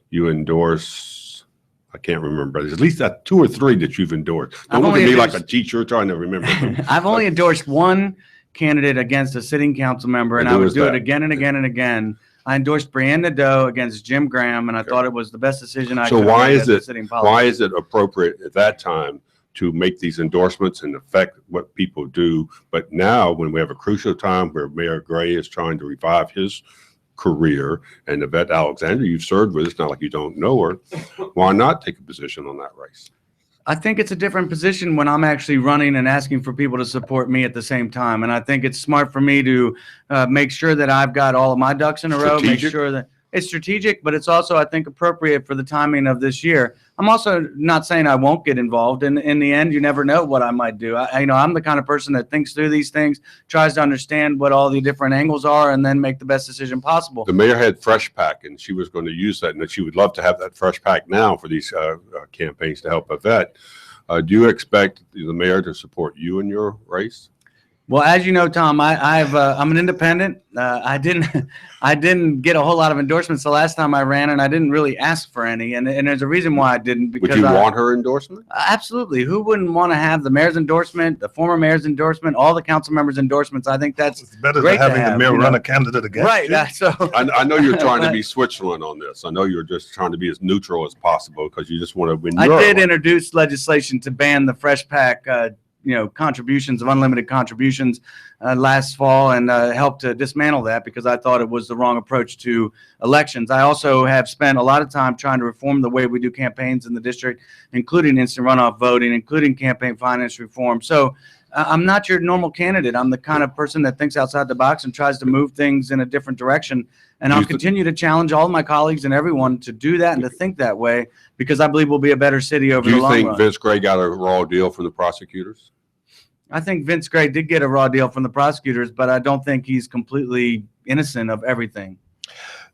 You endorse, I can't remember, but there's at least 2 or 3 that you've endorsed. Don't look at me like a teacher trying to remember them. I've only endorsed one candidate against a sitting council member, and I would do it again and again and again. I endorsed Brianne Nadeau against Jim Graham, and I thought it was the best decision I could have made as a sitting politician. Why is it appropriate at that time to make these endorsements and affect what people do? But now, when we have a crucial time where Mayor Gray is trying to revive his career, and Yvette Alexander, you've served with, it's not like you don't know her, why not take a position on that race? I think it's a different position when I'm actually running and asking for people to support me at the same time. And I think it's smart for me to make sure that I've got all of my ducks in a row, make sure that it's strategic, but it's also, I think, appropriate for the timing of this year. I'm also not saying I won't get involved. In the end, you never know what I might do. I'm the kind of person that thinks through these things, tries to understand what all the different angles are, and then make the best decision possible. The mayor had Fresh Pack, and she was going to use that, and that she would love to have that Fresh Pack now for these campaigns to help Yvette. Do you expect the mayor to support you in your race? Well, as you know, Tom, I'm an independent. I didn't get a whole lot of endorsements the last time I ran, and I didn't really ask for any. And there's a reason why I didn't. Because would you want her endorsement? Absolutely. Who wouldn't want to have the mayor's endorsement, the former mayor's endorsement, all the council members' endorsements? I think that's better than having the mayor run a candidate against you. Right. So I know you're trying to be Switzerland on this. I know you're just trying to be as neutral as possible because you just want to win. I did introduce legislation to ban the Fresh Pack contributions of unlimited contributions last fall, and helped to dismantle that because I thought it was the wrong approach to elections. I also have spent a lot of time trying to reform the way we do campaigns in the district, including instant runoff voting, including campaign finance reform. So I'm not your normal candidate. I'm the kind of person that thinks outside the box and tries to move things in a different direction. And I'll continue to challenge all of my colleagues and everyone to do that and to think that way, because I believe we'll be a better city over the long run. Do you think Vince Gray got a raw deal from the prosecutors? I think Vince Gray did get a raw deal from the prosecutors, but I don't think he's completely innocent of everything.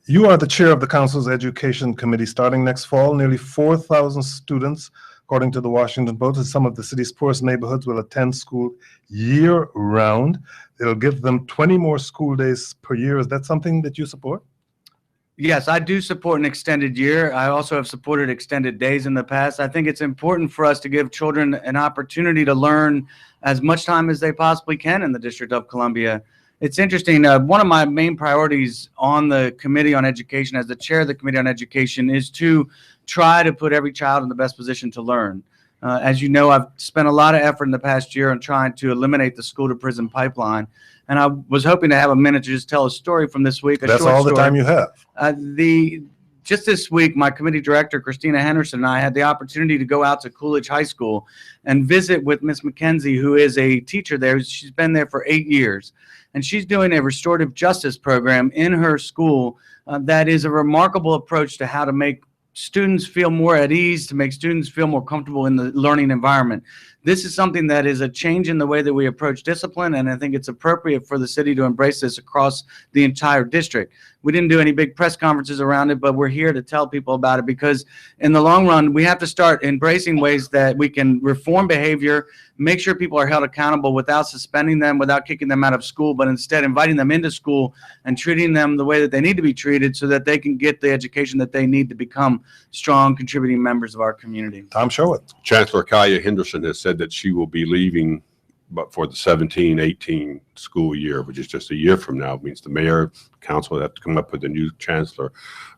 You are the chair of the council's education committee. Starting next fall, nearly 4,000 students, according to the Washington Post, in some of the city's poorest neighborhoods will attend school year-round. It'll give them 20 more school days per year. Is that something that you support? Yes, I do support an extended year. I also have supported extended days in the past. I think it's important for us to give children an opportunity to learn as much time as they possibly can in the District of Columbia. it's interesting. One of my main priorities on the Committee on Education, as the chair of the Committee on Education, is to try to put every child in the best position to learn. As you know, I've spent a lot of effort in the past year on trying to eliminate the school to prison pipeline. And I was hoping to have a minute to just tell a story from this week. That's all the time you have. Just this week, my committee director, Christina Henderson, and I had the opportunity to go out to Coolidge High School and visit with Miss McKenzie, who is a teacher there. She's been there for 8 years. And she's doing a restorative justice program in her school that is a remarkable approach to how to make students feel more at ease, to make students feel more comfortable in the learning environment. This is something that is a change in the way that we approach discipline, and I think it's appropriate for the city to embrace this across the entire district. We didn't do any big press conferences around it, but we're here to tell people about it, because in the long run, we have to start embracing ways that we can reform behavior, make sure people are held accountable without suspending them, without kicking them out of school, but instead inviting them into school and treating them the way that they need to be treated so that they can get the education that they need to become strong, contributing members of our community. Tom Sherwood. Chancellor Kaya Henderson has said that she will be leaving but for the 17-18 school year, which is just a year from now. It means the mayor, council will have to come up with a new chancellor.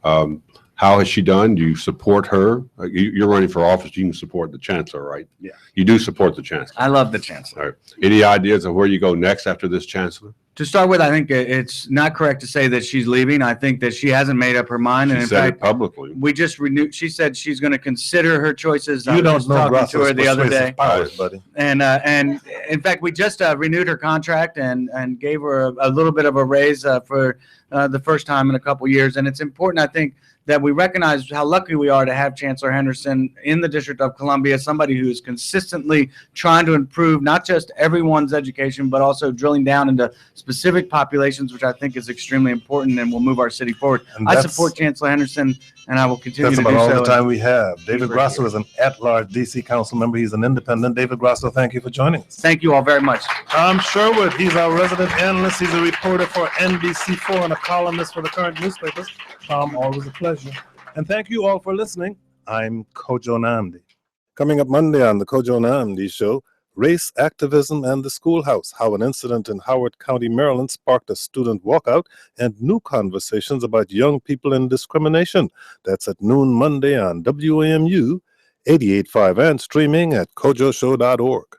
How has she done? Do you support her? You're running for office. You can support the chancellor, right? Yeah. You do support the chancellor. I love the chancellor. All right. Any ideas of where you go next after this chancellor? To start with, I think it's not correct to say that she's leaving. I think that she hasn't made up her mind. She And in said fact, it publicly. we just renewed. She said she's going to consider her choices. I You was don't just know talking to Russell's her the other day. persuasive powers, buddy. And in fact, we just renewed her contract and gave her a little bit of a raise for the first time in a couple years. And it's important, I think, that we recognize how lucky we are to have Chancellor Henderson in the District of Columbia, somebody who is consistently trying to improve not just everyone's education, but also drilling down into specific populations, which I think is extremely important and will move our city forward. I support Chancellor Henderson, and I will continue to do so. That's about all the time we have. David Grasso is an at-large DC council member. He's an independent. David Grasso, thank you for joining us. Thank you all very much. Tom Sherwood, he's our resident analyst. He's a reporter for NBC4 and a columnist for the current newspapers. Tom, always a pleasure. And thank you all for listening. I'm Kojo Nnamdi. Coming up Monday on the Kojo Nnamdi Show, race activism and the schoolhouse, how an incident in Howard County, Maryland sparked a student walkout, and new conversations about young people and discrimination. That's at noon Monday on WAMU 88.5 and streaming at kojoshow.org.